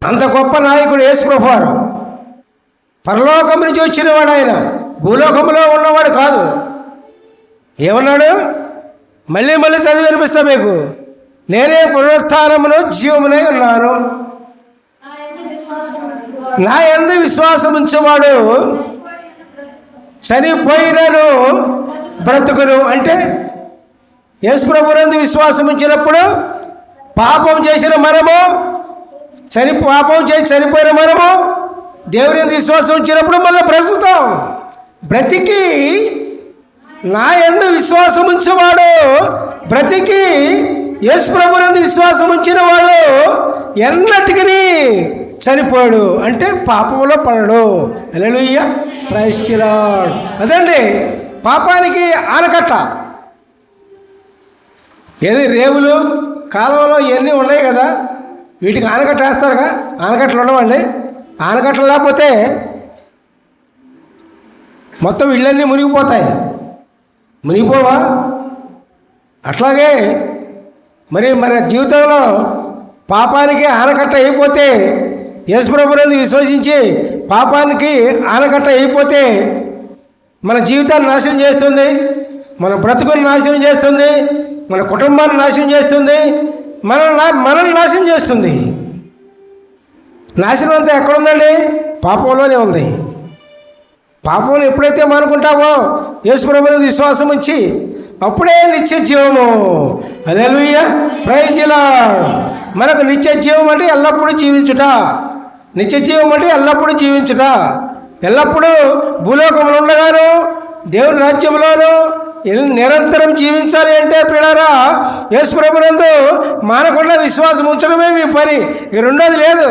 అంత గొప్ప నాయకుడు యేసు ప్రభువారు. పరలోకం నుంచి వచ్చినవాడు ఆయన, భూలోకంలో ఉన్నవాడు కాదు. ఏమన్నాడు? మళ్ళీ మళ్ళీ చదివి వినిపిస్తా మీకు. నేనే పునరుత్థానమును జీవమునై ఉన్నాను. నా యందు విశ్వాసం ఉంచేవాడు చనిపోయినను బ్రతుకును. అంటే యేసు ప్రభువునందు విశ్వాసం ఉంచినప్పుడు పాపం చేసిన మనము పాపం చేసి చనిపోయిన మనము దేవుని యందు విశ్వాసం ఉంచినప్పుడు మళ్ళీ బ్రతుకుతాం. బ్రతికి నా యందు విశ్వాసం ఉంచేవాడు బ్రతికి యేసు ప్రభువునందు విశ్వాసం ఉంచిన వాడు ఎన్నటికీ చనిపోయాడు. అంటే పాపంలో పడడు. హల్లెలూయా, ప్రైజ్ ది లార్డ్. అదండి పాపానికి ఆనకట్ట. ఏది రేవులు కాలువలో ఇవన్నీ ఉన్నాయి కదా, వీటికి ఆనకట్ట వేస్తారుగా. ఆనకట్టలు ఉండవండి. ఆనకట్టలు లేకపోతే మొత్తం ఇళ్ళన్నీ మునిగిపోతాయి. మునిగిపోవా? అట్లాగే మరి మన జీవితంలో పాపానికి ఆనకట్ట అయిపోతే, యేసు ప్రభువునందు విశ్వసించి పాపానికి ఆనకట్ట అయిపోతే మన జీవితాన్ని నాశనం చేస్తుంది, మన బ్రతుకుని నాశనం చేస్తుంది, మన కుటుంబాన్ని నాశనం చేస్తుంది, మనల్ని నాశనం చేస్తుంది. నాశనం అంతా ఎక్కడుందండి? పాపంలోనే ఉంది. పాపంలో ఎప్పుడైతే మానుకుంటామో యేసు ప్రభువునందు విశ్వాసం ఉంచి అప్పుడే నిత్య జీవము. హల్లెలూయా, ప్రైజ్ ది లార్డ్. మనకు నిత్య జీవం అంటే ఎల్లప్పుడూ జీవించుట. నిత్య జీవం అంటే ఎల్లప్పుడూ జీవించుట. ఎల్లప్పుడూ భూలోకంలో ఉండగాను దేవుని రాజ్యంలోనూ నిరంతరం జీవించాలి అంటే పిల్లరా యేసు ప్రభువునందు మానకుండా విశ్వాసం ఉంచడమే మీ పని. ఇక రెండోది లేదు.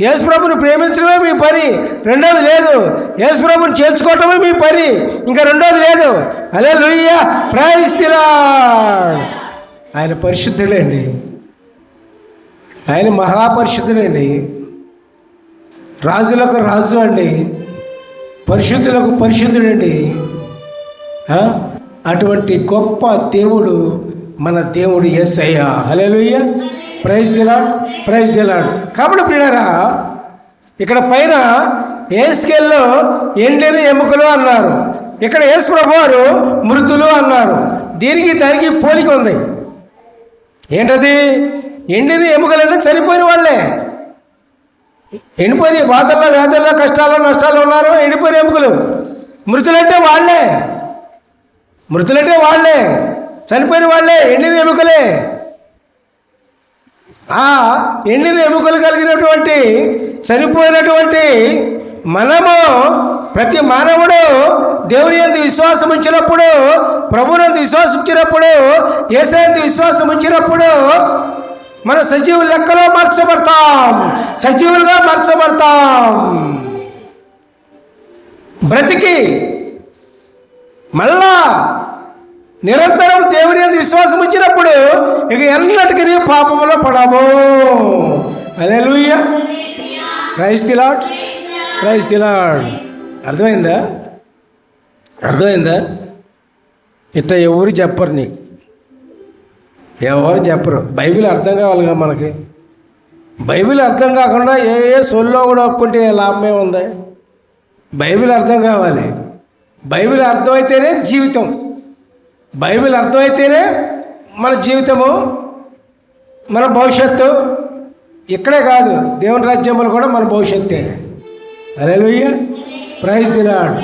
యేసు ప్రభువుని ప్రేమించడమే మీ పని. రెండోది లేదు. యేసు ప్రభువుని చేర్చుకోవటమే మీ పని. ఇంకా రెండోది లేదు. హల్లెలూయా, ప్రైజ్ ది లార్డ్. ఆయన పరిశుద్ధుడండి. ఆయన మహాపరిశుద్ధుడండి. రాజులకు రాజు అండి, పరిశుద్ధులకు పరిశుద్ధుడండి. అటువంటి గొప్ప దేవుడు మన దేవుడు Yesayya. Hallelujah, praise the lord, praise the lord. కాబట్టి ప్రియులారా ఇక్కడ పైన యేసుకెళ్ళలో ఎండిన ఎముకలు అన్నారు, ఇక్కడ యేసు ప్రభువారు మృతులు అన్నారు. దీనికి దానికి పోలిక ఉంది. ఏంటది? ఎండిన ఎముకలు అంటే చనిపోయిన వాళ్ళే. ఎండిపోయిన బాధల్లో, వ్యాధుల్లో, కష్టాల్లో, నష్టాల్లో ఉన్నారు ఎండిపోయిన ఎముకలు. మృతులంటే వాళ్ళే. మృతులంటే వాళ్ళే, చనిపోయిన వాళ్ళే, ఎండిన ఎముకలే. ఆ ఎండిన ఎముకలు కలిగినటువంటి చనిపోయినటువంటి మనము, ప్రతి మానవుడు దేవుని యందు విశ్వాసం ఉంచినప్పుడు, ప్రభువునందు విశ్వాసం ఉంచినప్పుడు, యేసయ్యందు విశ్వాసం ఉంచినప్పుడు మన సజీవుల లెక్కలో మార్చబడతాం, సజీవులుగా మార్చబడతాం. బ్రతికి మళ్ళా నిరంతరం దేవుని యందు విశ్వాసం ఉంచినప్పుడు ఇక ఎన్నటికీ పాపంలో పడము. Hallelujah, praise the lord, praise the lord. అర్థమైందా? అర్థమైందా? ఇట్లా ఎవరు చెప్పరు, నీకు ఎవరు చెప్పరు. బైబిల్ అర్థం కావాలిగా మనకి. బైబిల్ అర్థం కాకుండా ఏ సొల్లో కూడా ఒప్పుకుంటే లాభమే ఉంది. బైబిల్ అర్థం కావాలి. బైబిల్ అర్థమైతేనే జీవితం. బైబిల్ అర్థమైతేనే మన జీవితము, మన భవిష్యత్తు. ఇక్కడే కాదు, దేవుని రాజ్యంలో కూడా మన భవిష్యత్తే. హల్లెలూయా, ప్రైజ్ ది లార్డ్.